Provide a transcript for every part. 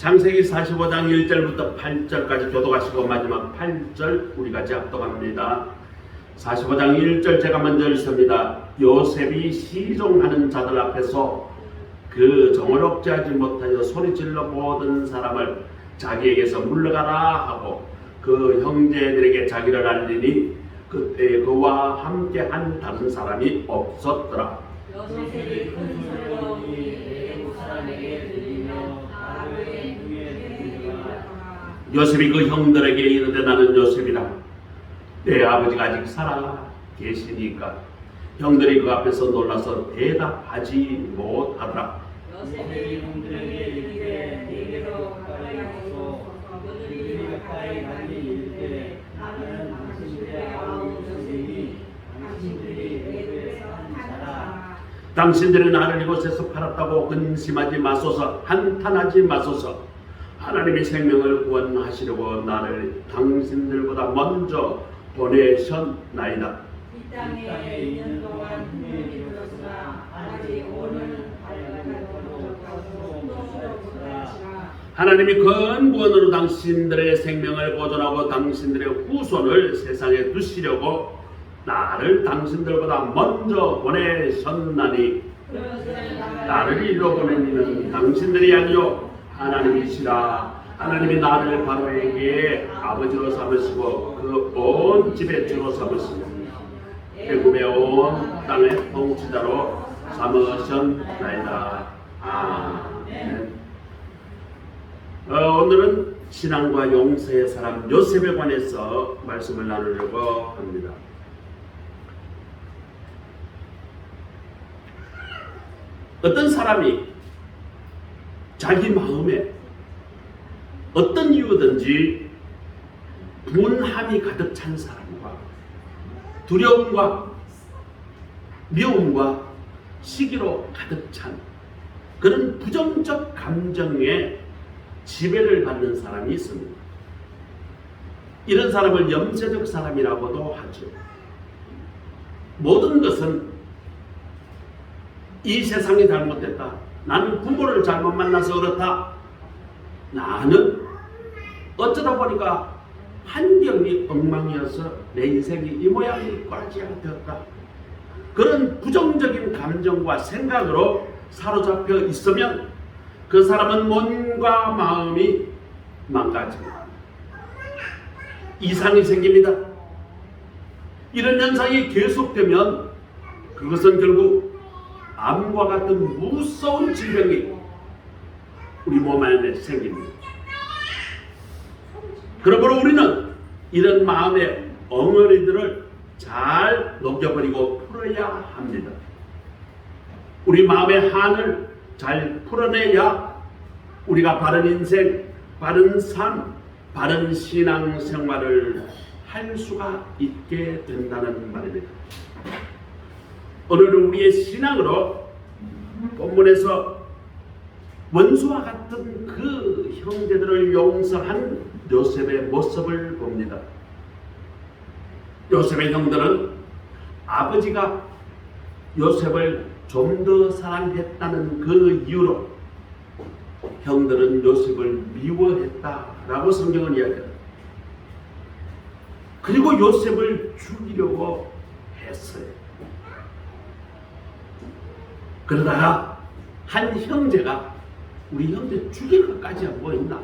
창세기 45장 1절부터 8절까지 교독하시고 마지막 8절 우리가 작독합니다. 45장 1절 제가 먼저 읽습니다. 요셉이 시종하는 자들 앞에서 그 정을 억제하지 못하여 소리질러 모든 사람을 자기에게서 물러가라 하고 그 형제들에게 자기를 알리니 그때 그와 함께한 다른 사람이 없었더라. 요셉이 큰 소리로 애굽 사람에게 들리며 바로의 귀에 들리더라. 요셉이 그 형들에게 이르되 나는 요셉이라. 내 아버지가 아직 살아 계시니까. 형들이 그 앞에서 놀라서 대답하지 못하더라. 요셉이 형들에게 이르되 내게로 가까이 오소서. 그들이 가까이 가니 이르되 나는 당신들의 아우 요셉이 당신들이 애굽에서 한 자라. 당신들이 나를 이곳에서 팔았다고 근심하지 마소서. 한탄하지 마소서. 하나님이 생명을 구원하시려고 나를 당신들보다 먼저 보내셨나이다. 이 땅에 있는 동안 흉년이 들었으나 아직 오늘 밝아가도록 하소서. 하나님이 큰 구원으로 당신들의 생명을 보존하고 당신들의 후손을 세상에 두시려고 나를 당신들보다 먼저 보내셨나니 나를 이로 보낸 이는 당신들이 아니요 하나님이시라. 하나님이 나를 바로에게 아버지로 삼으시고 그 온 집의 주로 삼으시고 애굽의 온 땅의 통치자로 삼으셨나이다. 아멘. 오늘은 신앙과 용서의 사람 요셉에 관해서 말씀을 나누려고 합니다. 어떤 사람이 자기 마음에 어떤 이유든지 분함이 가득 찬 사람과 두려움과 미움과 시기로 가득 찬 그런 부정적 감정에 지배를 받는 사람이 있습니다. 이런 사람을 염세적 사람이라고도 하죠. 모든 것은 이 세상이 잘못됐다. 나는 부모를 잘못 만나서 그렇다. 나는 어쩌다 보니까 환경이 엉망이어서 내 인생이 이 모양이 꼴찌가 되었다. 그런 부정적인 감정과 생각으로 사로잡혀 있으면 그 사람은 몸과 마음이 망가지고 이상이 생깁니다. 이런 현상이 계속되면 그것은 결국 암과 같은 무서운 질병이 우리 몸 안에 생깁니다. 그러므로 우리는 이런 마음의 엉어리들을 잘 녹여버리고 풀어야 합니다. 우리 마음의 한을 잘 풀어내야 우리가 바른 인생, 바른 삶, 바른 신앙생활을 할 수가 있게 된다는 말입니다. 오늘은 우리의 신앙으로 본문에서 원수와 같은 그 형제들을 용서한 요셉의 모습을 봅니다. 요셉의 형들은 아버지가 요셉을 좀 더 사랑했다는 그 이유로 형들은 요셉을 미워했다라고 성경은 이야기합니다. 그리고 요셉을 죽이려고 했어요. 그러다가 한 형제가 우리 형제 죽일 것까지야 뭐 있나?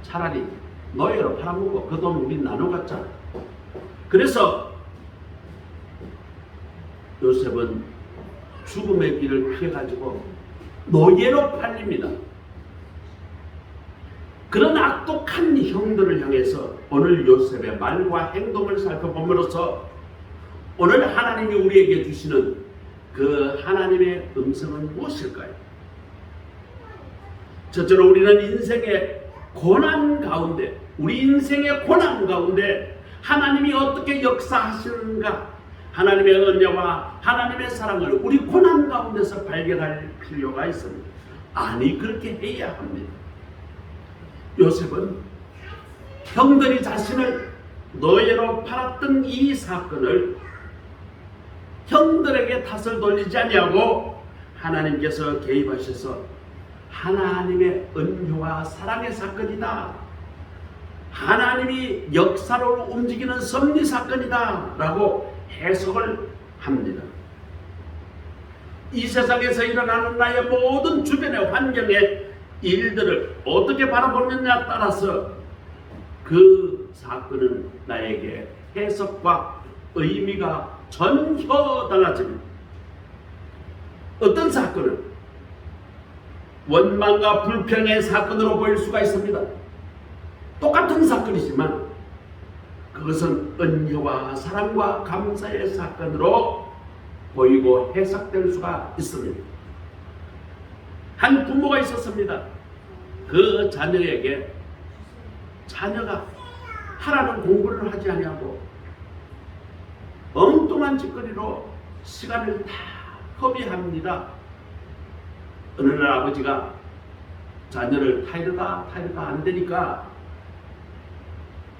차라리 노예로 팔아먹고 그 돈 우리 나눠 갖자. 그래서 요셉은 죽음의 길을 피해가지고 노예로 팔립니다. 그런 악독한 형들을 향해서 오늘 요셉의 말과 행동을 살펴봄으로써 오늘 하나님이 우리에게 주시는 그 하나님의 음성은 무엇일까요? 첫째로 우리는 인생의 고난 가운데, 우리 인생의 고난 가운데 하나님이 어떻게 역사하시는가, 하나님의 은혜와 하나님의 사랑을 우리 고난 가운데서 발견할 필요가 있습니다. 아니, 그렇게 해야 합니다. 요셉은 형들이 자신을 노예로 팔았던 이 사건을 형들에게 탓을 돌리지 아니하고 하나님께서 개입하셔서 하나님의 은혜와 사랑의 사건이다. 하나님이 역사로 움직이는 섭리 사건이다 라고 해석을 합니다. 이 세상에서 일어나는 나의 모든 주변의 환경의 일들을 어떻게 바라보느냐에 따라서 그 사건은 나에게 해석과 의미가 전혀 달라집니다. 어떤 사건은 원망과 불평의 사건으로 보일 수가 있습니다. 똑같은 사건이지만 그것은 은혜와 사랑과 감사의 사건으로 보이고 해석될 수가 있습니다. 한 부모가 있었습니다. 그 자녀에게 자녀가 하라는 공부를 하지 아니하고 엉뚱한 짓거리로 시간을 다 허비합니다. 어느 날 아버지가 자녀를 타이르가 안 되니까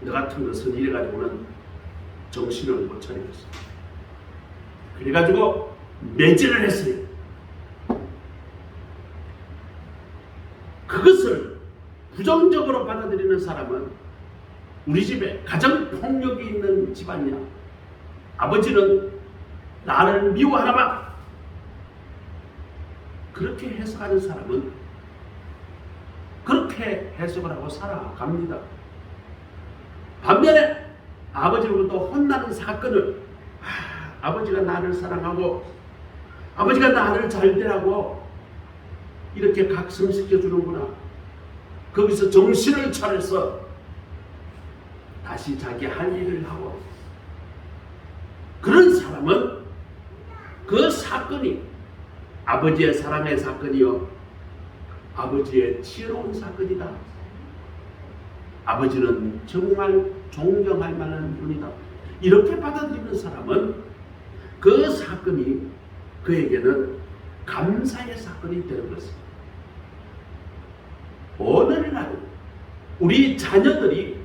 너 같은 것은 이래가지고는 정신을 못 차리겠어. 그래가지고 매질을 했어요. 그것을 부정적으로 받아들이는 사람은 우리 집에 가정폭력이 있는 집안이야. 아버지는 나를 미워하나봐. 그렇게 해석하는 사람은 그렇게 해석을 하고 살아갑니다. 반면에 아버지로부터 혼나는 사건을 아버지가 나를 사랑하고 아버지가 나를 잘 되라고 이렇게 각성시켜 주는구나. 거기서 정신을 차려서 다시 자기 할 일을 하고, 그런 사람은 그 사건이 아버지의 사랑의 사건이요 아버지의 지혜로운 사건이다. 아버지는 정말 존경할 만한 분이다. 이렇게 받아들이는 사람은 그 사건이 그에게는 감사의 사건이 되는 것입니다. 오늘날 우리 자녀들이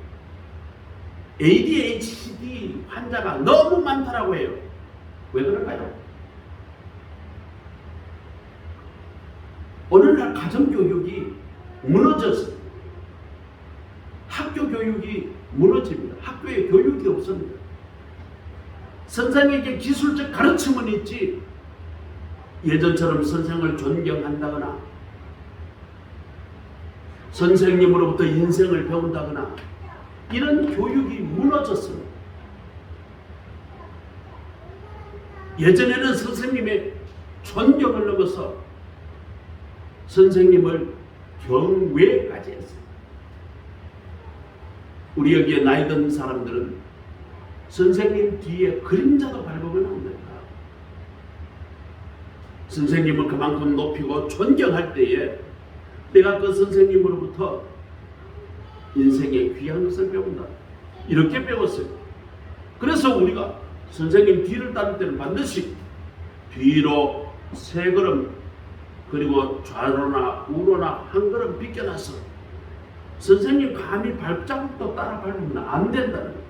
ADHD 환자가 너무 많다라고 해요. 왜 그럴까요? 오늘날 가정교육이 무너졌어요. 학교 교육이 무너집니다. 학교에 교육이 없습니다. 선생에게 기술적 가르침은 있지 예전처럼 선생을 존경한다거나 선생님으로부터 인생을 배운다거나 이런 교육이 무너졌습니다. 예전에는 선생님의 존경을 넘어서 선생님을 경외까지 했어요. 우리 여기에 나이 든 사람들은 선생님 뒤에 그림자도 밟으면 안 된다. 선생님을 그만큼 높이고 존경할 때에 내가 그 선생님으로부터 인생의 귀한 것을 배운다. 이렇게 배웠어요. 그래서 우리가 선생님 뒤를 따를 때는 반드시 뒤로 세 걸음 그리고 좌로나 우로나 한 걸음 비껴나서 선생님 감히 발자국도 따라 밟으면 안 된다는 거예요.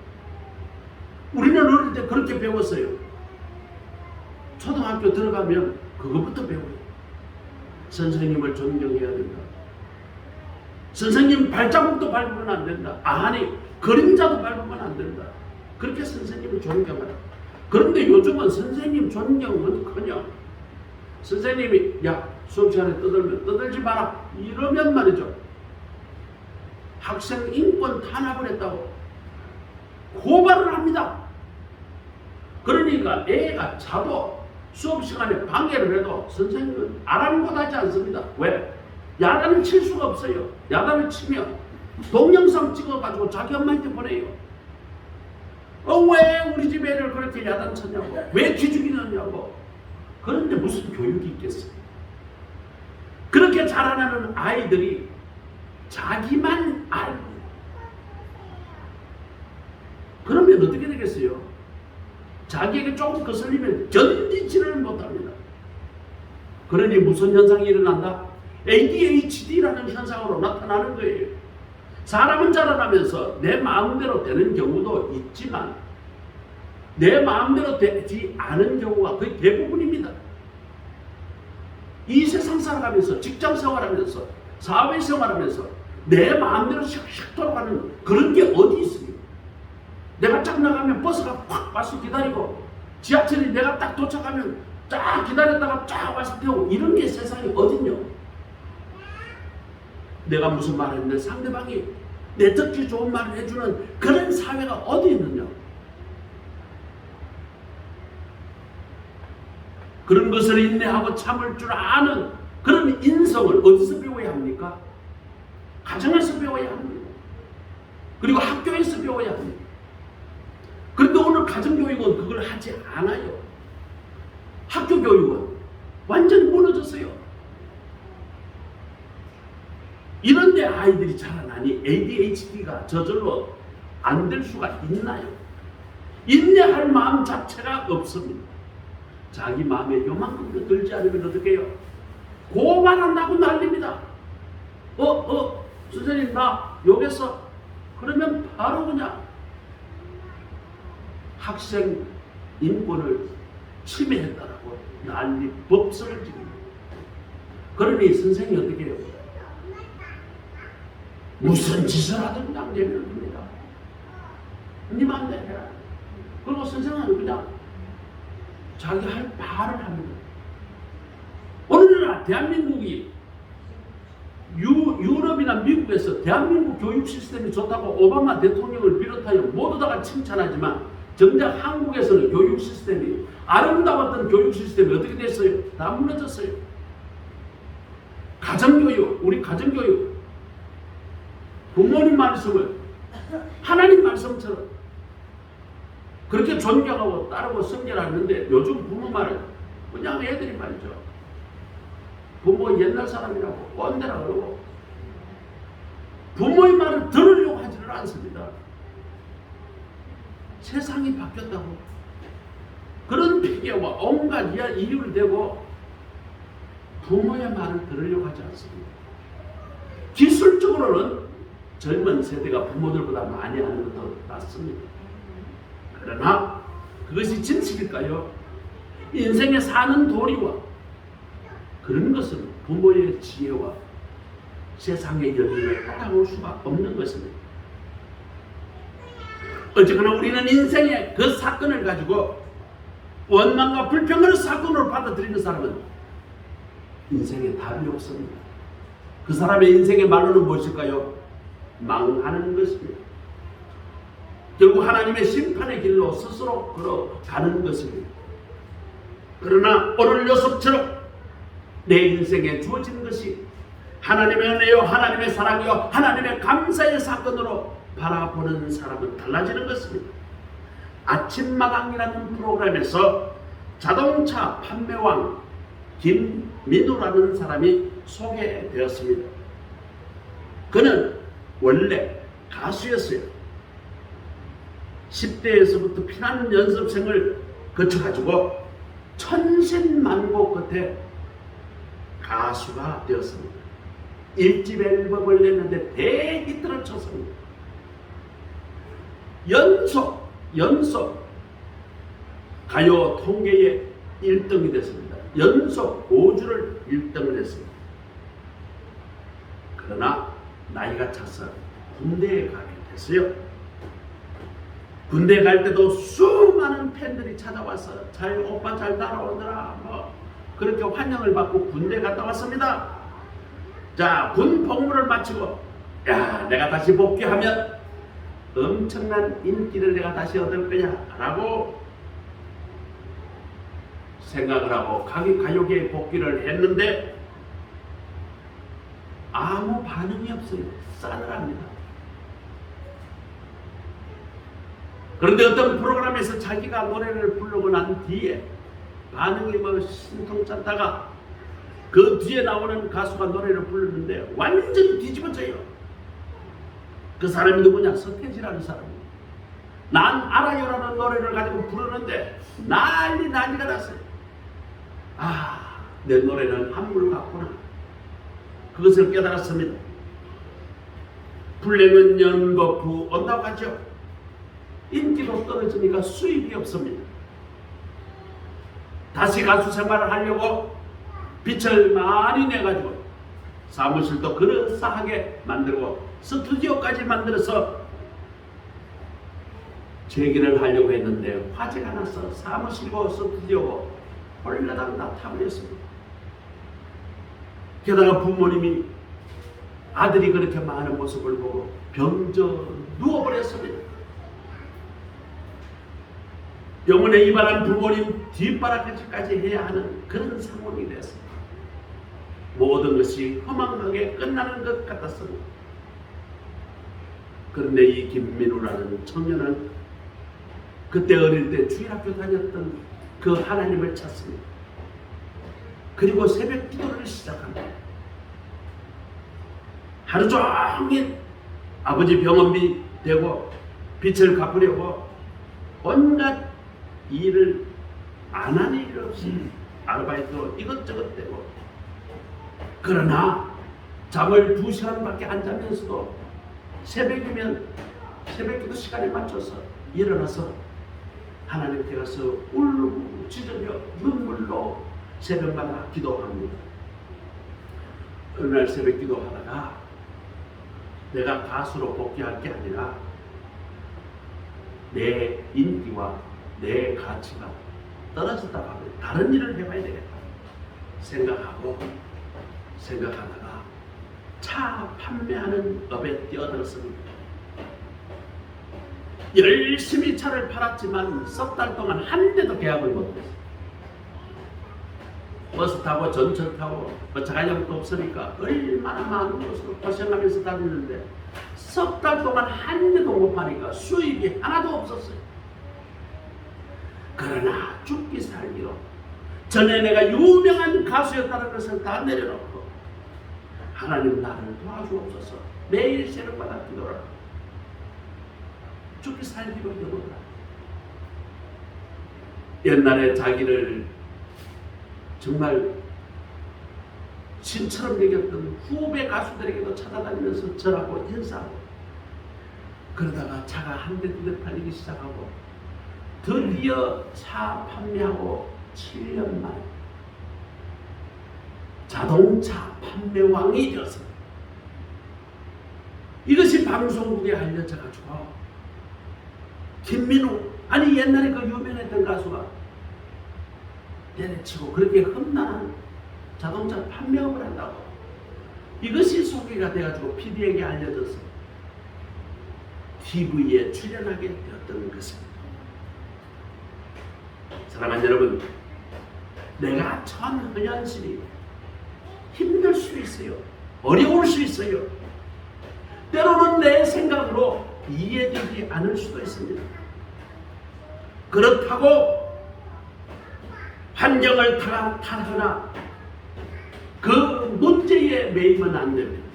우리는 어릴 때 그렇게 배웠어요. 초등학교 들어가면 그것부터 배워요. 선생님을 존경해야 된다. 선생님 발자국도 밟으면 안 된다. 아니 그림자도 밟으면 안 된다. 그렇게 선생님을 존경하라. 그런데 요즘은 선생님 존경은커녕 선생님이 야 수업 시간에 떠들면 떠들지 마라 이러면 말이죠. 학생 인권 탄압을 했다고 고발을 합니다. 그러니까 애가 자도 수업 시간에 방해를 해도 선생님은 아랑곳하지 않습니다. 왜? 야단을 칠 수가 없어요. 야단을 치면 동영상 찍어가지고 자기 엄마한테 보내요. 왜 우리 집 애를 그렇게 야단 쳤냐고, 왜 기죽이느냐고. 그런데 무슨 교육이 있겠어요? 그렇게 자라나는 아이들이 자기만 알고 그러면 어떻게 되겠어요? 자기에게 조금 거슬리면 견디지를 못합니다. 그러니 무슨 현상이 일어난다? ADHD라는 현상으로 나타나는 거예요. 사람은 자라나면서 내 마음대로 되는 경우도 있지만 내 마음대로 되지 않은 경우가 거의 대부분입니다. 이 세상 살아가면서 직장 생활하면서 사회생활하면서 내 마음대로 샥샥 돌아가는 그런 게 어디 있습니까? 내가 쫙 나가면 버스가 확 와서 기다리고 지하철이 내가 딱 도착하면 쫙 기다렸다가 쫙 와서 태우고 이런 게 세상에 어딨냐? 내가 무슨 말을 했는데 상대방이 내 듣기 좋은 말을 해주는 그런 사회가 어디 있느냐? 그런 것을 인내하고 참을 줄 아는 그런 인성을 어디서 배워야 합니까? 가정에서 배워야 합니다. 그리고 학교에서 배워야 합니다. 그런데 오늘 가정교육은 그걸 하지 않아요. 학교 교육은 완전히 무너졌어요. 이런데 아이들이 자라나니 ADHD가 저절로 안 될 수가 있나요? 인내할 마음 자체가 없습니다. 자기 마음에 요만큼도 들지 않으면 어떻게 해요? 고발한다고 난립니다. 선생님 나 욕했어. 그러면 바로 그냥 학생 인권을 침해했다라고 난리 법석을 지릅니다. 그러니 선생님이 어떻게 해요? 무슨 짓을 하든 그냥 내려놓습니다. 네 맘대로 해라. 그리고 선생님은 그냥 자기 할 말을 합니다. 오늘날 대한민국이 유럽이나 미국에서 대한민국 교육 시스템이 좋다고 오바마 대통령을 비롯하여 모두 다가 칭찬하지만 정작 한국에서는 교육 시스템이 아름다웠던 교육 시스템이 어떻게 됐어요? 다 무너졌어요. 가정교육, 우리 가정교육 부모님 말씀을 하나님 말씀처럼 그렇게 존경하고 따르고 성결하는데 요즘 부모 말은 그냥 애들이 말이죠. 부모 옛날 사람이라고 꼰대라 그러고 부모의 말을 들으려고 하지는 않습니다. 세상이 바뀌었다고 그런 핑계와 온갖 이유를 대고 부모의 말을 들으려고 하지 않습니다. 기술적으로는 젊은 세대가 부모들보다 많이 하는 것도 맞습니다. 그러나 그것이 진실일까요? 인생에 사는 도리와 그런 것은 부모의 지혜와 세상의 열림을 따라올 수가 없는 것입니다. 어쨌거나 우리는 인생의 그 사건을 가지고 원망과 불평을 사건으로 받아들이는 사람은 인생에 답이 없습니다. 그 사람의 인생의 말로는 무엇일까요? 망하는 것입니다. 결국 하나님의 심판의 길로 스스로 걸어가는 것입니다. 그러나 오늘 요셉처럼 내 인생에 주어진 것이 하나님의 은혜요, 하나님의 사랑이요, 하나님의 감사의 사건으로 바라보는 사람은 달라지는 것입니다. 아침마당이라는 프로그램에서 자동차 판매왕 김민우라는 사람이 소개되었습니다. 그는 원래 가수였어요. 10대에서부터 피난 연습생을 거쳐가지고 천신만고 끝에 가수가 되었습니다. 1집 앨범을 냈는데 대히트를 쳤습니다. 연속 가요 통계의 1등이 됐습니다. 연속 5주를 1등을 했습니다. 그러나 나이가 차서 군대에 가게 됐어요. 군대 갈 때도 수많은 팬들이 찾아와서 오빠 잘 따라오더라 그렇게 환영을 받고 군대 갔다 왔습니다. 자, 군 복무를 마치고 내가 다시 복귀하면 엄청난 인기를 내가 다시 얻을 거야 라고 생각을 하고 가요계에 복귀를 했는데 아무 반응이 없어요. 싸늘합니다. 그런데 어떤 프로그램에서 자기가 노래를 부르고 난 뒤에 반응이 신통찮다가 그 뒤에 나오는 가수가 노래를 부르는데 완전히 뒤집어져요. 그 사람이 누구냐? 서태지라는 사람이에요. 난 알아요라는 노래를 가지고 부르는데 난리가 났어요. 내 노래는 한물 같구나. 그것을 깨달았습니다. 불내면 연거푸 온다고 하죠. 인기도 떨어지니까 수입이 없습니다. 다시 가수 생활을 하려고 빛을 많이 내가지고 사무실도 그럴싸하게 만들고 스튜디오까지 만들어서 재기를 하려고 했는데 화재가 나서 사무실고 스튜디오고 홀라당 다 타버렸습니다. 게다가 부모님이 아들이 그렇게 많은 모습을 보고 병져 누워버렸습니다. 병원에 입원한 부모님 뒷바라지까지 해야 하는 그런 상황이 됐습니다. 모든 것이 허망하게 끝나는 것 같았습니다. 그런데 이 김민우라는 청년은 그때 어릴 때 주일학교 다녔던 그 하나님을 찾습니다. 그리고 새벽 기도를 시작합니다. 하루 종일 아버지 병원비 대고 빚을 갚으려고 온갖 일을 안 하는 일 없이 아르바이트로 이것저것 되고, 그러나 잠을 2시간밖에 안 자면서도 새벽이면 새벽기도 시간에 맞춰서 일어나서 하나님께 가서 울부짖으며 눈물로 새벽마다 기도합니다. 어느 날 새벽 기도하다가 내가 가수로 복귀할 게 아니라 내 인기와 내 가치가 떨어졌다 하면 다른 일을 해봐야 되겠다 생각하다가 차 판매하는 업에 뛰어들었습니다. 열심히 차를 팔았지만 석 달 동안 한 대도 계약을 못했어요. 버스 타고 전철 타고 자가용도 없으니까 얼마나 많은 것으로 고생하면서 다녔는데 석 달 동안 한 대도 못 파니까 수입이 하나도 없었어요. 그러나 죽기 살기로 전에 내가 유명한 가수였다는 것을 다 내려놓고 하나님 나를 도와주옵소서 매일 새벽마다 기도를 하고 죽기 살기로 기도를 하고, 옛날에 자기를 정말 신처럼 여겼던 후배 가수들에게도 찾아다니면서 절하고 인사하고, 그러다가 차가 한 대 두 대 팔리기 시작하고 드디어 차 판매하고 7년 만에 자동차 판매왕이 되었습니다. 이것이 방송국에 알려져가지고 김민우, 아니 옛날에 그 유명했던 가수가 내려치고 그렇게 험난한 자동차 판매업을 한다고, 이것이 소개가 돼가지고 PD에게 알려져서 TV에 출연하게 되었던 것입니다. 사랑하는 여러분, 내가 천헌연실이 힘들 수 있어요. 어려울 수 있어요. 때로는 내 생각으로 이해되지 않을 수도 있습니다. 그렇다고 환경을 탓하거나 그 문제에 매이면 안 됩니다.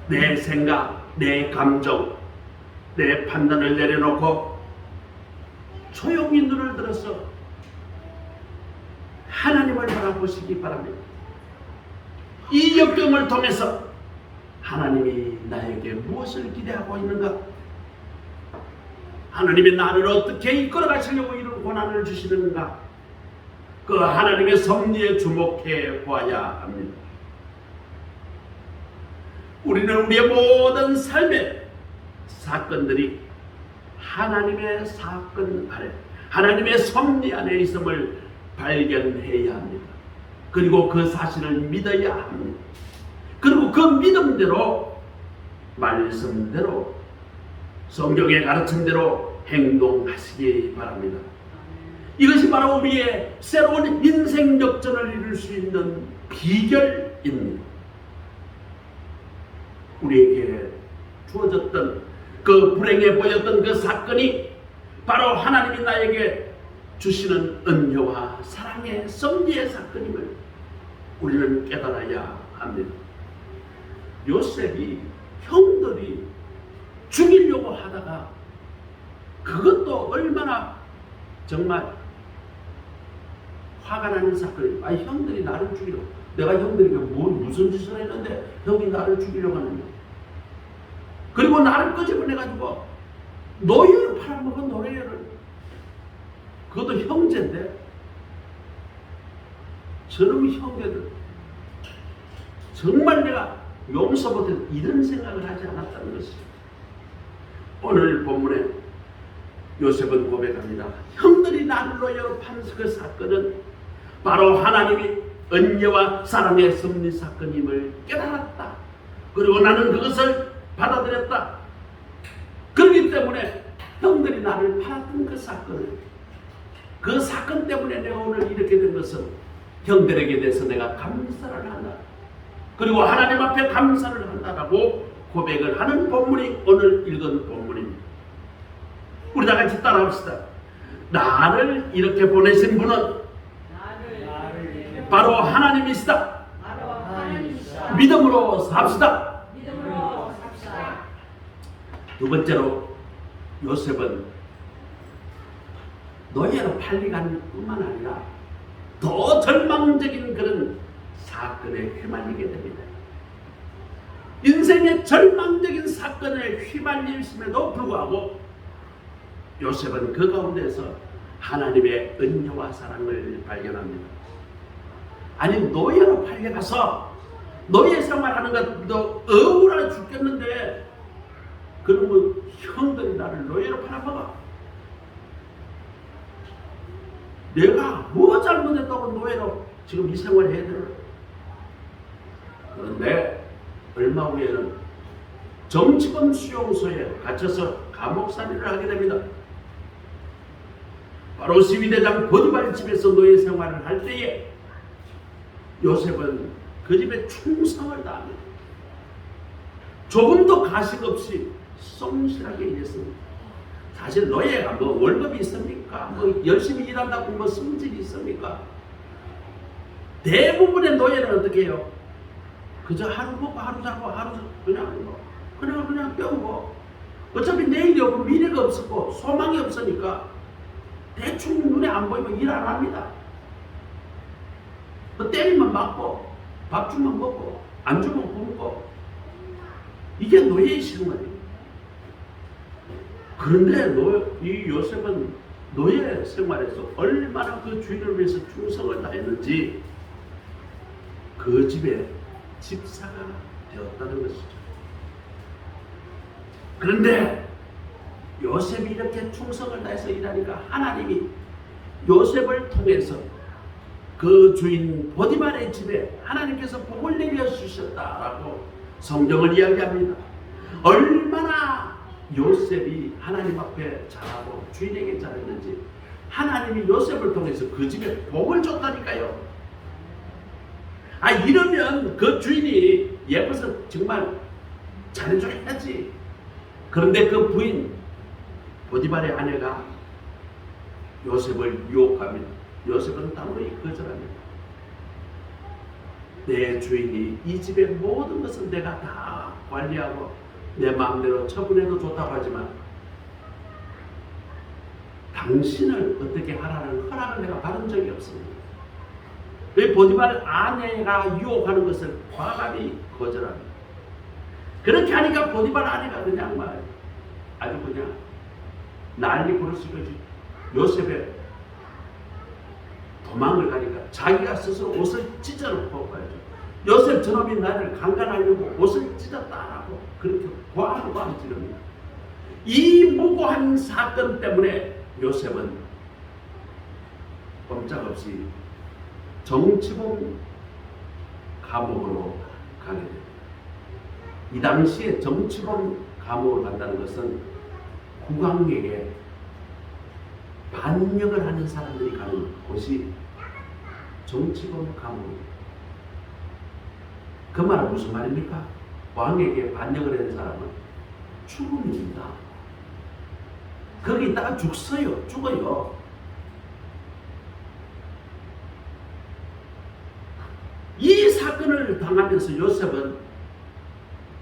내 생각, 내 감정, 내 판단을 내려놓고 조용히 눈을 들어서 하나님을 바라보시기 바랍니다. 이 역경을 통해서 하나님이 나에게 무엇을 기대하고 있는가? 하나님이 나를 어떻게 이끌어 가시려고 이런 고난을 주시는가? 그 하나님의 섭리에 주목해 보아야 합니다. 우리는 우리의 모든 삶의 사건들이 하나님의 사건 아래, 하나님의 섭리 안에 있음을 발견해야 합니다. 그리고 그 사실을 믿어야 합니다. 그리고 그 믿음대로, 말씀대로, 성경의 가르침대로 행동하시기 바랍니다. 이것이 바로 우리의 새로운 인생 역전을 이룰 수 있는 비결입니다. 우리에게 주어졌던 그 불행해 보였던 그 사건이 바로 하나님이 나에게 주시는 은혜와 사랑의 섭리의 사건임을 우리는 깨달아야 합니다. 요셉이 형들이 죽이려고 하다가 그것도 얼마나 정말 화가 나는 사건이에요. 아니 형들이 나를 죽이려고, 내가 형들에게 무슨 짓을 했는데 형이 나를 죽이려고 하느냐. 그리고 나를 끄집어내가지고 노예를 팔아먹은 노예를, 그것도 형제인데 저놈의 형제들 정말 내가 용서 못해서 이런 생각을 하지 않았다는 것이죠. 오늘 본문에 요셉은 고백합니다. 형들이 나를 노예로 판 그 사건은 바로 하나님이 은혜와 사랑의 섭리 사건임을 깨달았다. 그리고 나는 그것을 받아들였다. 그렇기 때문에 형들이 나를 팔았던 그 사건을, 그 사건 때문에 내가 오늘 이렇게 된 것은 형들에게 대해서 내가 감사를 한다. 그리고 하나님 앞에 감사를 한다라고 고백을 하는 본문이 오늘 읽은 본문입니다. 우리 다 같이 따라합시다. 나를 이렇게 보내신 분은 바로 하나님이시다. 믿음으로 삽시다. 두 번째로 요셉은 노예로 팔리간 뿐만 아니라 더 절망적인 그런 사건에 휘말리게 됩니다. 인생의 절망적인 사건에 휘말리심에도 불구하고 요셉은 그 가운데서 하나님의 은혜와 사랑을 발견합니다. 아니, 노예로 팔려가서 노예 생활하는 것도 억울해 죽겠는데 그러면 형들이 나를 노예로 팔아먹어. 내가 뭐 잘못했다고 노예로 지금 이 생활을 해야 되나? 그런데 얼마 후에는 정치범 수용소에 갇혀서 감옥살이를 하게 됩니다. 바로 시위대장 보디발 집에서 노예 생활을 할 때에 요셉은 그 집에 충성을 다합니다. 조금도 가식 없이 성실하게 일했습니다. 사실 노예가 뭐 월급이 있습니까? 뭐 열심히 일한다고 뭐 성질이 있습니까? 대부분의 노예는 어떻게 해요? 그저 하루 먹고 하루 자고 하루 그냥 때우고 어차피 내일이 없고 미래가 없었고 소망이 없으니까 대충 눈에 안 보이면 일 안 합니다. 때리면 맞고 밥 주면 먹고 안 주면 굶고 이게 노예의 생활이에요. 그런데 이 요셉은 노예 생활에서 얼마나 그 주인을 위해서 충성을 다했는지 그 집에 집사가 되었다는 것이죠. 그런데 요셉이 이렇게 충성을 다해서 일하니까 하나님이 요셉을 통해서 그 주인 보디발의 집에 하나님께서 복을 내려 주셨다라고 성경을 이야기합니다. 얼마나 요셉이 하나님 앞에 잘하고 주인에게 잘했는지 하나님이 요셉을 통해서 그 집에 복을 줬다니까요. 이러면 그 주인이 예뻐서 정말 잘해줘야지. 그런데 그 부인 보디발의 아내가 요셉을 유혹합니다. 요셉은 당연히 거절합니다. 내 주인이 이 집의 모든 것은 내가 다 관리하고 내 마음대로 처분해도 좋다고 하지만 당신을 어떻게 하라는 허락을 내가 받은 적이 없습니다. 왜 보디발 아내가 유혹하는 것을 과감히 거절합니다. 그렇게 하니까 보디발 아내가 그냥 아주 그냥 난리 부르시고 요셉의 도망을 가니까 자기가 스스로 옷을 찢어놓고 가야죠. 요셉 저놈이 나를 강간하려고 옷을 찢었다라고 그렇게 고함 지릅니다. 이 무고한 사건 때문에 요셉은 꼼짝없이 정치범 감옥으로 가게 됩니다. 이 당시에 정치범 감옥으로 간다는 것은 국왕에게 반역을 하는 사람들이 가는 곳이 정치범 감옥입니다. 그 말은 무슨 말입니까? 왕에게 반역을 하는 사람은 죽음입니다. 거기 있다가 죽어요. 이 사건을 당하면서 요셉은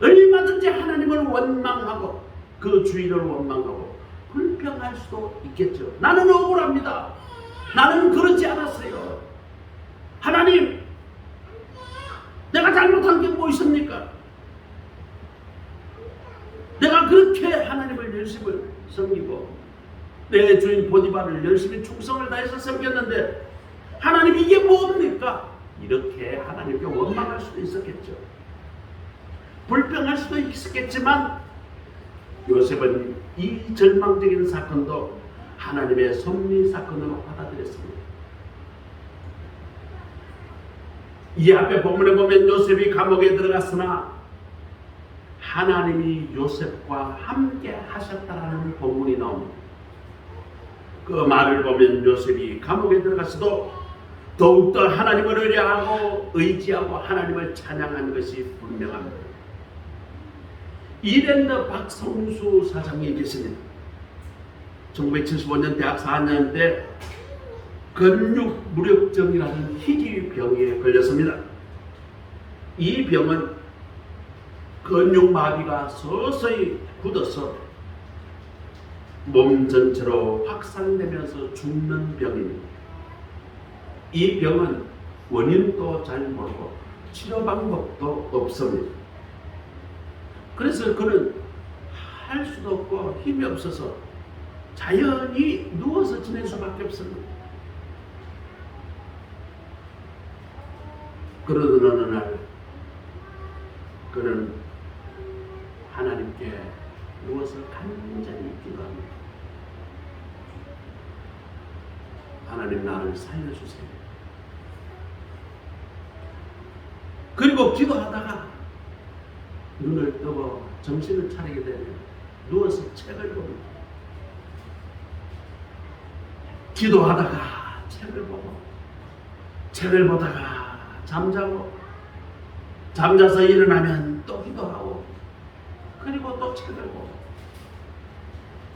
얼마든지 하나님을 원망하고 그 주인을 원망하고 불평할 수도 있겠죠. 나는 억울합니다. 나는 그렇지 않았어요. 하나님, 내가 잘못한 게 뭐 있습니까? 내가 그렇게 하나님을 열심히 섬기고 내 주인 보디발을 열심히 충성을 다해서 섬겼는데 하나님 이게 뭡니까? 이렇게 하나님께 원망할 수도 있었겠죠. 불평할 수도 있었겠지만 요셉은 이 절망적인 사건도 하나님의 섭리 사건으로 받아들였습니다. 이 앞에 본문에 보면 요셉이 감옥에 들어갔으나 하나님이 요셉과 함께 하셨다라는 본문이 나옵니다. 그 말을 보면 요셉이 감옥에 들어갔어도 더욱더 하나님을 의지하고 하나님을 찬양하는 것이 분명합니다. 이랜드 박성수 사장이 계십니다. 1975년 대학 4학년 때 근육무력증이라는 희귀병에 걸렸습니다. 이 병은 근육마비가 서서히 굳어서 몸 전체로 확산되면서 죽는 병입니다. 이 병은 원인도 잘 모르고 치료 방법도 없습니다. 그래서 그는 할 수도 없고 힘이 없어서 자연히 누워서 지낼 수밖에 없습니다. 그러던 어느 날 그는 하나님께 누워서 간절히 기도합니다. 하나님, 나를 살려주세요. 그리고 기도하다가 눈을 뜨고 정신을 차리게 되면 누워서 책을 봅니다. 기도하다가 책을 보고 책을 보다가 잠자고 잠자서 일어나면 또 기도하고 그리고 또 책을 보고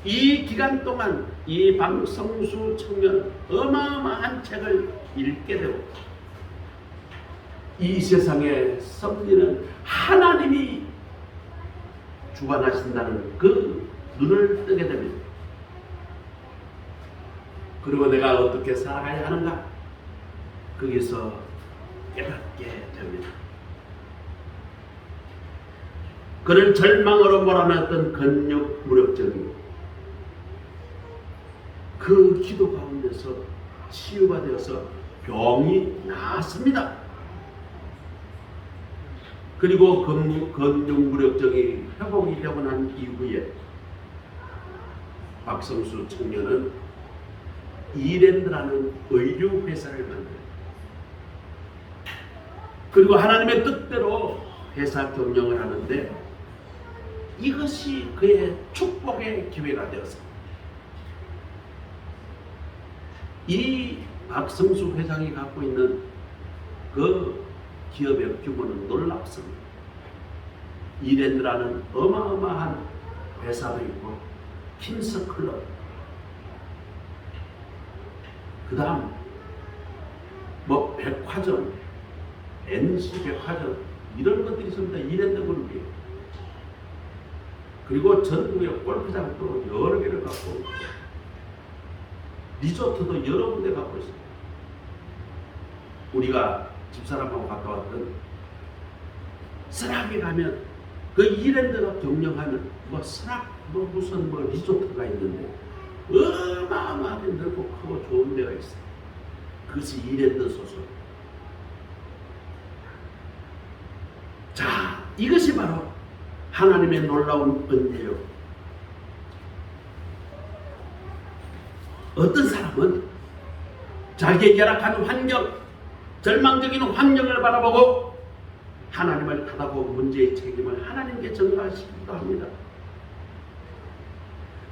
이 기간 동안 이 박성수 청년은 어마어마한 책을 읽게 되고 이 세상의 섭리는 하나님이 주관하신다는 그 눈을 뜨게 됩니다. 그리고 내가 어떻게 살아가야 하는가? 거기서 깨닫게 됩니다. 그를 절망으로 몰아넣었던 근육무력증이 그 기도 가운데서 치유가 되어서 병이 나았습니다. 그리고 근육무력증이 회복이 되고 난 이후에 박성수 청년은 이랜드라는 의류회사를 만들어요. 그리고 하나님의 뜻대로 회사 경영을 하는데 이것이 그의 축복의 기회가 되었습니다. 이 박성수 회장이 갖고 있는 그 기업의 규모는 놀랍습니다. 이랜드라는 어마어마한 회사도 있고 킨스클럽, 그 다음 뭐 백화점, NC백화점 이런 것들이 있습니다. 이랜드 그룹이. 그리고 전국에 골프장도 여러 개를 갖고 있고 리조트도 여러 군데 갖고 있습니다. 우리가 집사람하고 갔다 왔던 스락에 가면 그 이랜드가 경영하는 뭐 스락 뭐 무슨 뭐 리조트가 있는데 어마어마하게 넓고 크고 좋은 데가 있어요. 그것이 이랜드 소속. 자, 이것이 바로 하나님의 놀라운 은혜요. 어떤 사람은 자기의 열악한 환경, 절망적인 환경을 바라보고 하나님을 탓하고 문제의 책임을 하나님께 전가하시기도 합니다.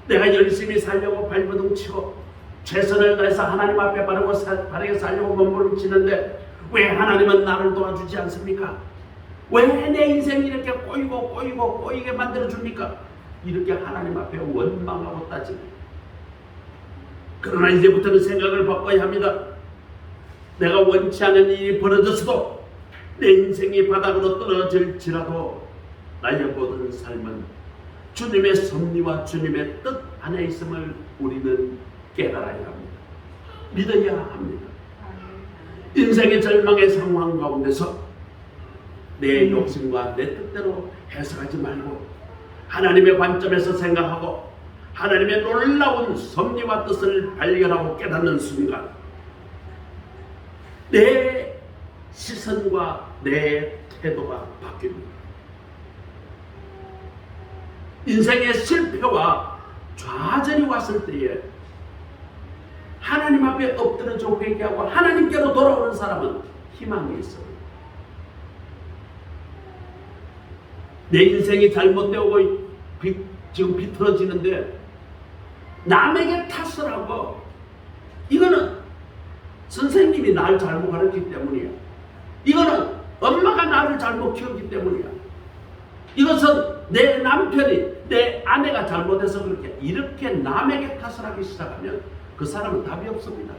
내가 열심히 살려고 발버둥치고 최선을 다해서 하나님 앞에 바르게 살려고 몸부림치는데 왜 하나님은 나를 도와주지 않습니까? 왜 내 인생이 이렇게 꼬이게 만들어줍니까? 이렇게 하나님 앞에 원망하고 따집니다. 그러나 이제부터는 생각을 바꿔야 합니다. 내가 원치 않은 일이 벌어졌어도 내 인생이 바닥으로 떨어질지라도 나의 모든 삶은 주님의 섭리와 주님의 뜻 안에 있음을 우리는 깨달아야 합니다. 믿어야 합니다. 인생의 절망의 상황 가운데서 내 욕심과 내 뜻대로 해석하지 말고 하나님의 관점에서 생각하고 하나님의 놀라운 섭리와 뜻을 발견하고 깨닫는 순간 내 시선과 내 태도가 바뀝니다. 인생의 실패와 좌절이 왔을 때에 하나님 앞에 엎드려져 회개하고 하나님께로 돌아오는 사람은 희망이 있어요. 내 인생이 잘못되고 지금 비틀어지는데 남에게 탓을 하고, 이거는 선생님이 나를 잘못 가르쳤기 때문이야. 이거는 엄마가 나를 잘못 키웠기 때문이야. 이것은 내 남편이, 내 아내가 잘못해서 그렇게, 이렇게 남에게 탓을 하기 시작하면 그 사람은 답이 없습니다.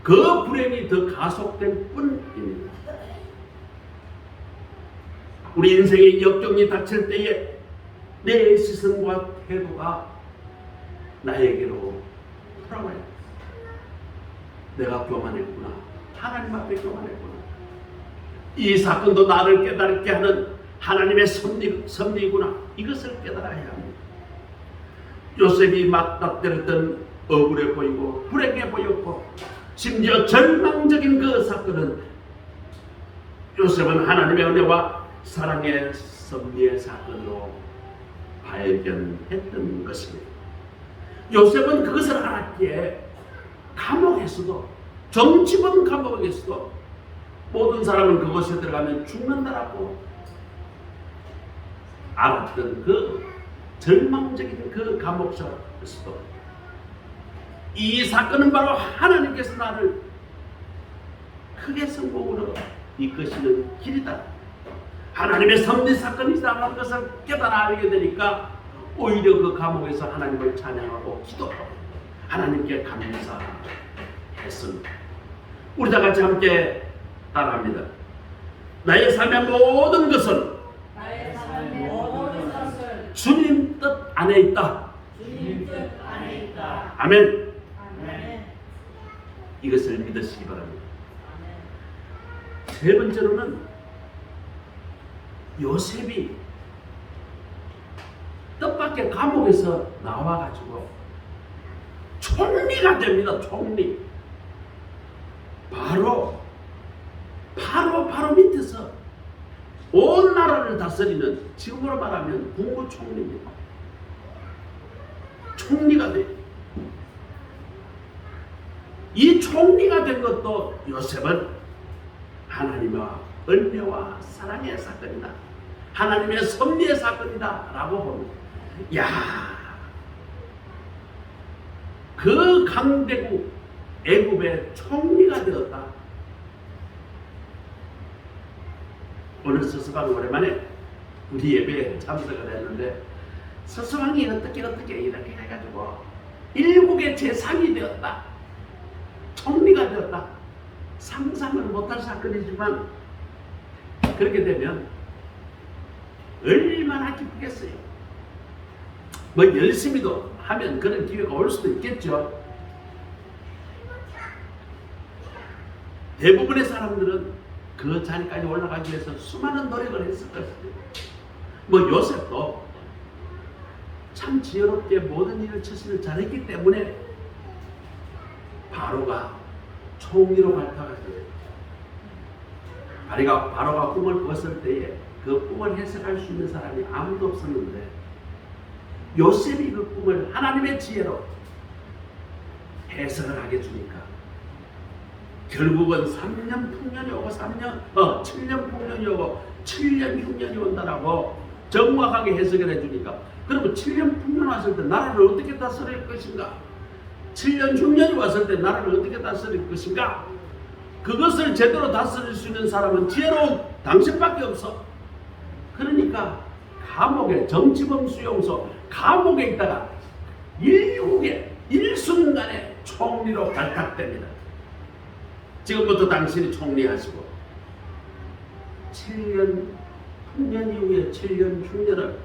그 불행이 더 가속될 뿐입니다. 우리 인생의 역경이 닥칠 때에 내 시선과 태도가 나에게로 돌아와야 돼. 내가 교만했구나. 하나님 앞에 교만했구나. 이 사건도 나를 깨닫게 하는 하나님의 섭리구나. 이것을 깨달아야 합니다. 요셉이 맞닥뜨렸던 억울해 보이고 불행해 보였고 심지어 절망적인 그 사건은 요셉은 하나님의 은혜와 사랑의 섭리의 사건으로 발견했던 것입니다. 요셉은 그것을 알았기에 감옥에서도, 정치범 감옥에서도 모든 사람은 그것에 들어가면 죽는다라고 알았던 그 절망적인 그 감옥에서도 이 사건은 바로 하나님께서 나를 크게 성공으로 이끄시는 길이다, 하나님의 섭리 사건이라는 것을 깨달아 알게 되니까 오히려 그 감옥에서 하나님을 찬양하고 기도하고 하나님께 감사했습니다. 우리 다 같이 함께 따라합니다. 나의 삶의 모든 것은 주님 뜻 안에 있다. 아멘. 이것을 믿으시기 바랍니다. 세 번째로는 요셉이 뜻밖의 감옥에서 나와가지고 총리가 됩니다. 총리. 바로 밑에서 온 나라를 다스리는, 지금으로 말하면 국무총리입니다. 총리가 돼요. 이 총리가 된 것도 요셉은 하나님의 은혜와 사랑의 사건이다, 하나님의 섭리의 사건이다 라고 봅니다. 그 강대국 애굽의 총리가 되었다. 오늘 서서방 오랜만에 우리 예배에 참석을 했는데, 서서방이 어떻게 이렇게 해가지고 일국의 제상이 되었다, 총리가 되었다. 상상을 못할 사건이지만 그렇게 되면 얼마나 기쁘겠어요. 뭐 열심히도 하면 그런 기회가 올 수도 있겠죠. 대부분의 사람들은 그 자리까지 올라가기 위해서 수많은 노력을 했을 것입니다. 뭐 요셉도 참 지혜롭게 모든 일을 처신을 잘했기 때문에 바로가 총리로 발탁하셨어요. 바로가 꿈을 꿨을 때에 그 꿈을 해석할 수 있는 사람이 아무도 없었는데, 요셉이 그 꿈을 하나님의 지혜로 해석을 하게 주니까 결국은 3년 풍년이 오고 7년 풍년이 오고 7년 흉년이 온다라고 정확하게 해석을 해주니까, 그러면 7년 풍년 왔을 때 나라를 어떻게 다스릴 것인가, 7년 흉년이 왔을 때 나라를 어떻게 다스릴 것인가, 그것을 제대로 다스릴 수 있는 사람은 지혜로운 당신밖에 없어. 그러니까 감옥에, 정치범 수용소 감옥에 있다가 일국의 일순간에 총리로 발탁됩니다. 지금부터 당신이 총리하시고 7년 풍년 이후에 7년 흉년을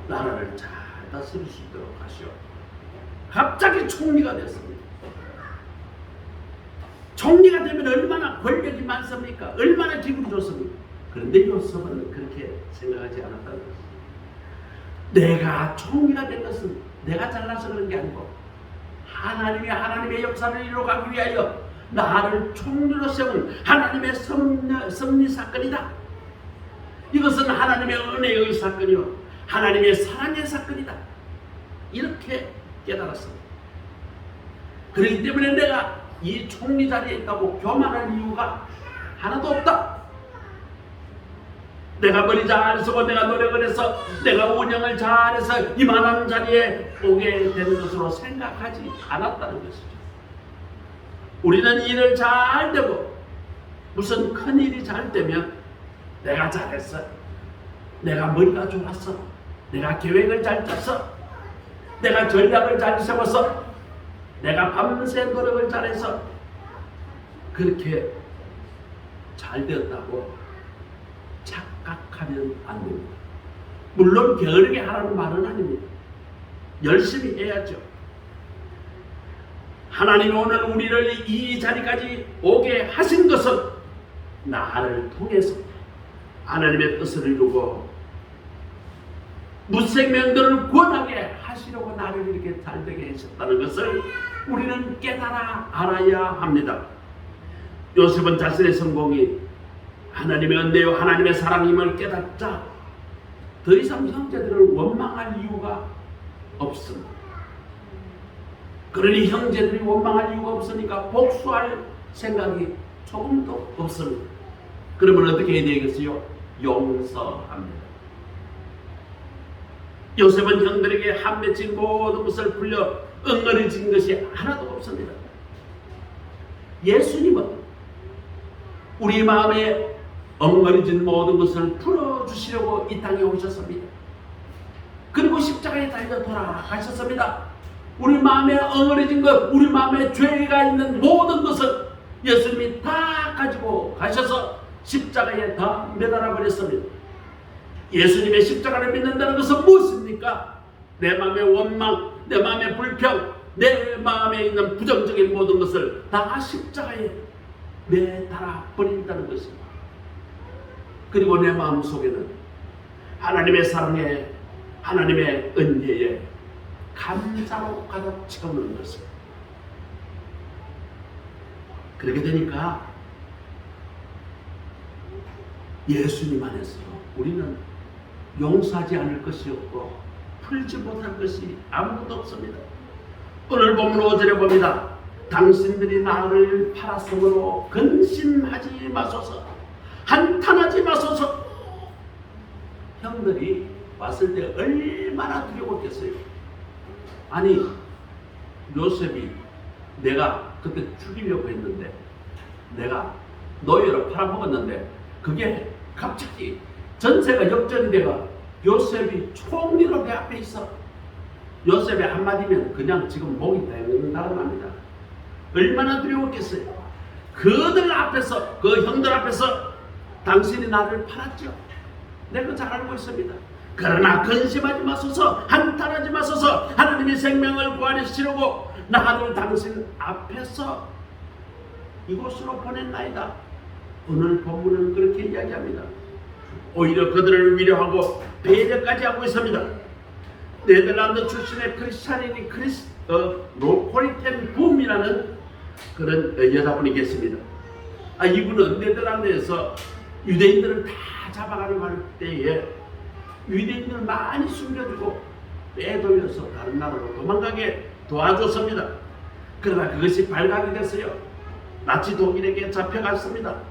나라를 잘 다스릴 수 있도록 하시오. 갑자기 총리가 됐습니다. 총리가 되면 얼마나 권력이 많습니까? 얼마나 기분이 좋습니까? 그런데 요셉은 그렇게 생각하지 않았다는 것입니다. 내가 총리가 된 것은 내가 잘나서 그런 게 아니고 하나님의 역사를 이루어가기 위하여 나를 총리로 세운 하나님의 섭리 사건이다. 이것은 하나님의 은혜의 사건이요 하나님의 사랑의 사건이다. 이렇게 깨달았습니다. 그렇기 때문에 내가 이 총리 자리에 있다고 교만할 이유가 하나도 없다. 내가 머리 잘 쓰고 내가 노력을 해서 내가 운영을 잘해서 이만한 자리에 오게 되는 것으로 생각하지 않았다는 것이죠. 우리는 일을 잘 되고 무슨 큰 일이 잘 되면 내가 잘했어, 내가 머리가 좋았어, 내가 계획을 잘 짰어, 내가 전략을 잘 세웠어, 내가 밤새 노력을 잘해서 그렇게 잘 되었다고 착각하면 안 됩니다. 물론 게으르게 하라는 말은 아닙니다. 열심히 해야죠. 하나님이 오늘 우리를 이 자리까지 오게 하신 것은 나를 통해서 하나님의 뜻을 이루고 무생명들을 구원하게 하시려고 나를 이렇게 잘되게 하셨다는 것을 우리는 깨달아 알아야 합니다. 요셉은 자신의 성공이 하나님의 은혜요 하나님의 사랑임을 깨닫자 더 이상 형제들을 원망할 이유가 없습니다. 그러니 형제들이 원망할 이유가 없으니까 복수할 생각이 조금도 없습니다. 그러면 어떻게 해야 되겠어요? 용서합니다. 요셉은 형들에게 한 맺힌 모든 것을 풀려 엉거리진 것이 하나도 없습니다. 예수님은 우리 마음에 엉거리진 모든 것을 풀어주시려고 이 땅에 오셨습니다. 그리고 십자가에 달려 돌아가셨습니다. 우리 마음에 엉거리진 것, 우리 마음에 죄가 있는 모든 것을 예수님이 다 가지고 가셔서 십자가에 다 매달아 버렸습니다. 예수님의 십자가를 믿는다는 것은 무엇입니까? 내 마음의 원망, 내 마음의 불평, 내 마음에 있는 부정적인 모든 것을 다 십자가에 매달아 버린다는 것입니다. 그리고 내 마음 속에는 하나님의 사랑에, 하나님의 은혜에 감사로 가득 채우는 것입니다. 그렇게 되니까 예수님 안에서 우리는 용서하지 않을 것이 없고 풀지 못할 것이 아무것도 없습니다. 오늘 본문 5절에 봅니다. 당신들이 나를 팔았으므로 근심하지 마소서, 한탄하지 마소서. 형들이 왔을 때 얼마나 두려웠겠어요. 아니 요셉이 내가 그때 죽이려고 했는데 내가 노예로 팔아먹었는데 그게 갑자기 전세가 역전이 돼가 요셉이 총리로 내 앞에 있어. 요셉의 한마디면 그냥 지금 목이 댕달아납니다. 얼마나 두려웠겠어요. 그들 앞에서, 그 형들 앞에서 당신이 나를 팔았죠. 내가 잘 알고 있습니다. 그러나 근심하지 마소서, 한탄하지 마소서. 하나님의 생명을 구하시려고 나를 당신 앞에서 이곳으로 보냈나이다. 오늘 본문은 그렇게 이야기합니다. 오히려 그들을 위로하고 배려까지 하고 있습니다. 네덜란드 출신의 크리스찬인이 로코리텐 붐이라는 그런 여자분이 계십니다. 이분은 네덜란드에서 유대인들을 다 잡아가려고 할 때에 유대인들을 많이 숨겨주고 빼돌려서 다른 나라로 도망가게 도와줬습니다. 그러나 그것이 발각이 됐어요. 나치 독일에게 잡혀갔습니다.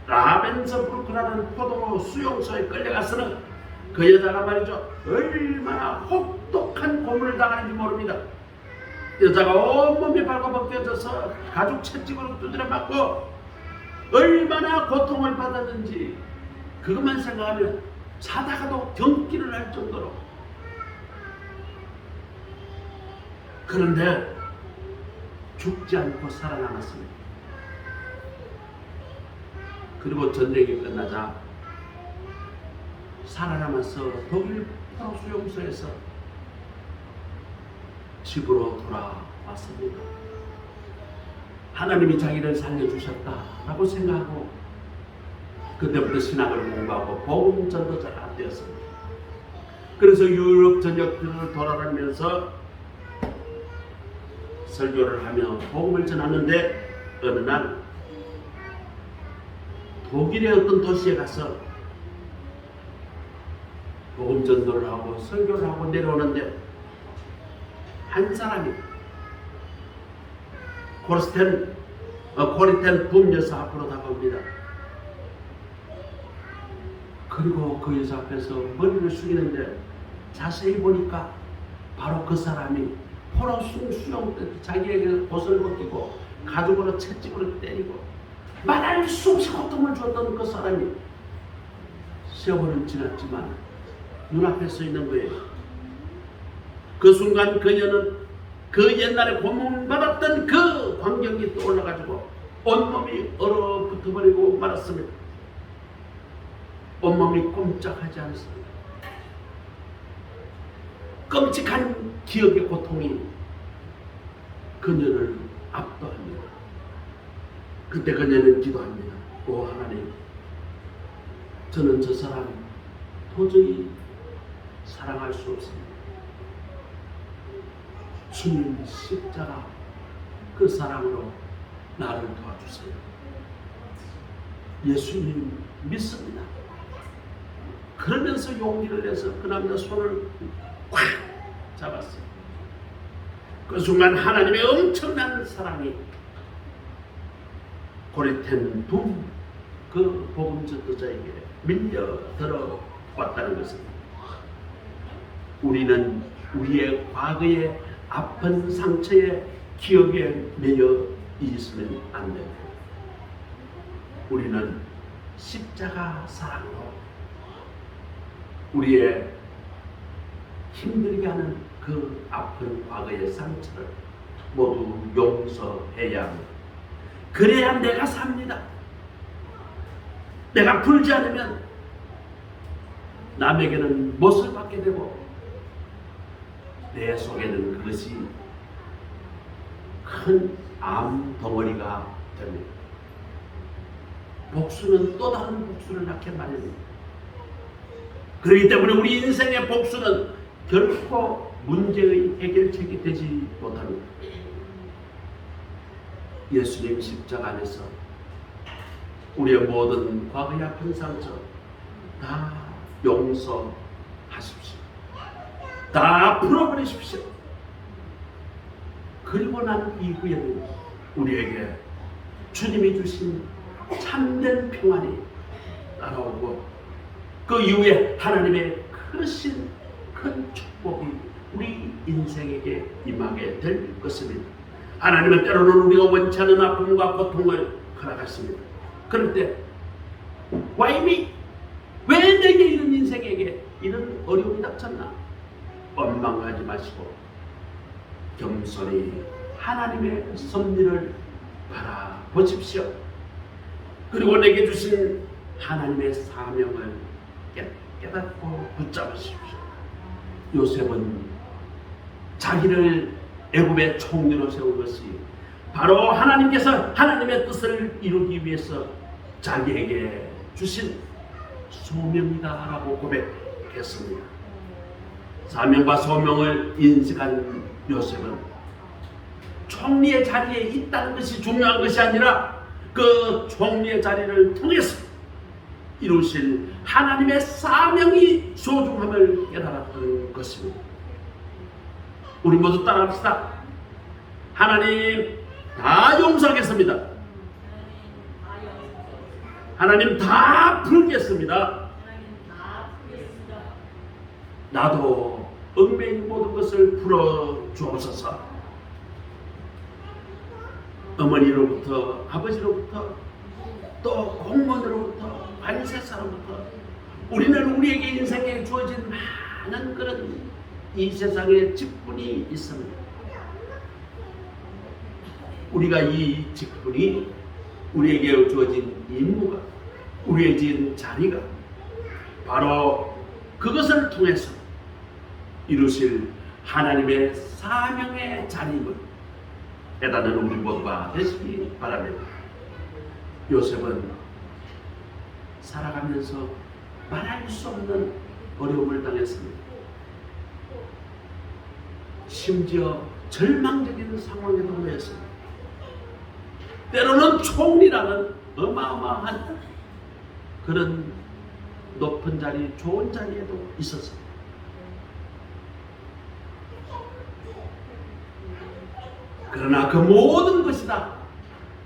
라벤서부르크라는 포도 수용소에 끌려가서는 그 여자가 말이죠, 얼마나 혹독한 고문을 당하는지 모릅니다. 여자가 온몸이 발가벗겨져서 가죽 채찍으로 두드려 맞고 얼마나 고통을 받았는지 그것만 생각하면 자다가도 경기를 할 정도로. 그런데 죽지 않고 살아남았습니다. 그리고 전쟁이 끝나자 살아남아서 독일 포로 수용소에서 집으로 돌아왔습니다. 하나님이 자기를 살려주셨다라고 생각하고 그때부터 신학을 공부하고 복음 전도자가 되었습니다. 그래서 유럽 전역들을 돌아다니면서 설교를 하며 복음을 전하는데 어느 날 독일의 어떤 도시에 가서 복음 전도를 하고 설교를 하고 내려오는데 한 사람이 코리텐 붐 여사 앞으로 다가옵니다. 그리고 그 여자 앞에서 머리를 숙이는데 자세히 보니까 바로 그 사람이 포로 수영 때 자기에게 옷을 벗기고 가죽으로 채찍으로 때리고 말할 수 없이 고통을 주었던 그 사람이 세월은 지났지만 눈앞에 서 있는 거예요. 그 순간 그녀는 그 옛날에 고문받았던 그 광경이 떠올라가지고 온몸이 얼어붙어버리고 말았습니다. 온몸이 꼼짝하지 않습니다. 끔찍한 기억의 고통이 그녀를 압도합니다. 그때 그녀는 기도합니다. 오 하나님, 저는 저 사람 도저히 사랑할 수 없습니다. 주님 십자가 그 사랑으로 나를 도와주세요. 예수님 믿습니다. 그러면서 용기를 내서 그 남자 손을 꽉 잡았어요. 그 순간 하나님의 엄청난 사랑이 고리텐 그 복음 전도자에게 밀려 들어왔다는 것입니다. 우리는 우리의 과거의 아픈 상처의 기억에 매여 있으면 안 됩니다. 우리는 십자가 사랑으로 우리의 힘들게 하는 그 아픈 과거의 상처를 모두 용서해야 합니다. 그래야 내가 삽니다. 내가 풀지 않으면 남에게는 못을 받게 되고 내 속에는 그것이 큰 암덩어리가 됩니다. 복수는 또 다른 복수를 낳게 마련입니다. 그렇기 때문에 우리 인생의 복수는 결코 문제의 해결책이 되지 못합니다. 예수님 십자가 안에서 우리의 모든 과거의 아픈 상처 다 용서하십시오. 다 풀어버리십시오. 그리고 난 이후에는 우리에게 주님이 주신 참된 평안이 따라오고 그 이후에 하나님의 크신 큰 축복이 우리 인생에게 임하게 될 것입니다. 하나님은 때로는 우리가 원치 않은 아픔과 고통을 허락하십니다. 그럴 때 Why me? 왜 내게 이런 인생에게 이런 어려움이 닥쳤나? 원망하지 마시고 겸손히 하나님의 섭리를 바라보십시오. 그리고 내게 주신 하나님의 사명을 깨닫고 붙잡으십시오. 요셉은 자기를 애굽의 총리로 세운 것이 바로 하나님께서 하나님의 뜻을 이루기 위해서 자기에게 주신 소명이다라고 고백했습니다. 사명과 소명을 인식한 요셉은 총리의 자리에 있다는 것이 중요한 것이 아니라 그 총리의 자리를 통해서 이루실 하나님의 사명이 소중함을 깨달았던 것입니다. 우리 모두 따라합시다. 하나님 다 용서하겠습니다. 하나님 다 풀겠습니다. 나도 얽매인 모든 것을 풀어 주옵소서. 어머니로부터 아버지로부터 또 공무원으로부터 관세사로부터 우리는 우리에게 인생에 주어진 많은 그런 이 세상에 직분이 있습니다. 우리가 이 직분이 우리에게 주어진 임무가 우리에게 주어진 자리가 바로 그것을 통해서 이루실 하나님의 사명의 자리임을 깨닫는 우리 모두가 되시기 바랍니다. 요셉은 살아가면서 말할 수 없는 어려움을 당했습니다. 심지어 절망적인 상황에도 놓였습니다. 때로는 총리라는 어마어마한 그런 높은 자리, 좋은 자리에도 있었습니다. 그러나 그 모든 것이 다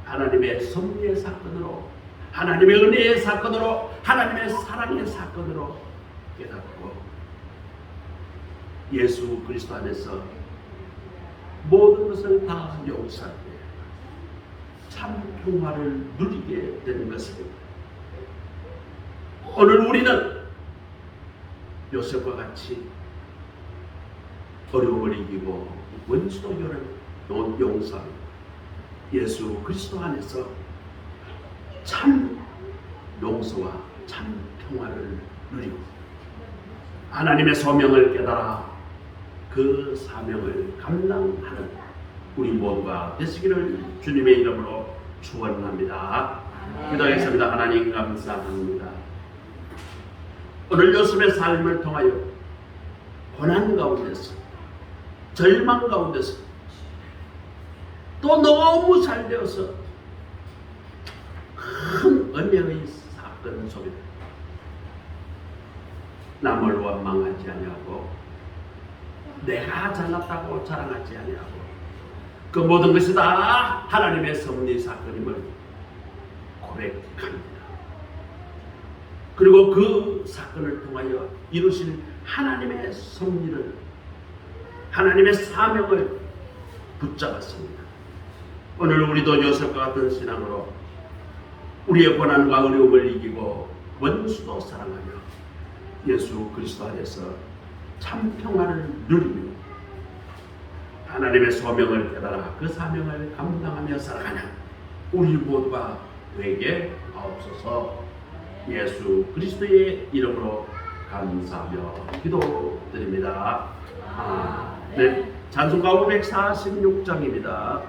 하나님의 섭리의 사건으로, 하나님의 은혜의 사건으로, 하나님의 사랑의 사건으로 깨닫고 예수 그리스도 안에서 모든 것을 다 용서하게 참 평화를 누리게 되는 것입니다. 오늘 우리는 요셉과 같이 어려움을 이기고 원수도 용서하고 예수 그리스도 안에서 참 용서와 참 평화를 누리고 하나님의 소명을 깨달아 그 사명을 감당하는 우리 모두가 되시기를 주님의 이름으로 축원합니다. 기도하겠습니다. 하나님 감사합니다. 오늘 요셉의 삶을 통하여 고난 가운데서, 절망 가운데서, 또 너무 잘 되어서 큰 은혜의 사건 속에 남을 원망하지 아니하고 내가 잘났다고 자랑하지 아니하고 그 모든 것이 다 하나님의 섭리 사건임을 고백합니다. 그리고 그 사건을 통하여 이루신 하나님의 섭리를, 하나님의 사명을 붙잡았습니다. 오늘 우리도 요셉과 같은 신앙으로 우리의 고난과 어려움을 이기고 원수도 사랑하며 예수 그리스도 안에서 참 평화를 누리며 하나님의 소명을 깨달아 그 사명을 감당하며 살아가는 우리 모두가 되게 하옵소서. 예수 그리스도의 이름으로 감사하며 기도드립니다. 네, 찬송가 546장입니다.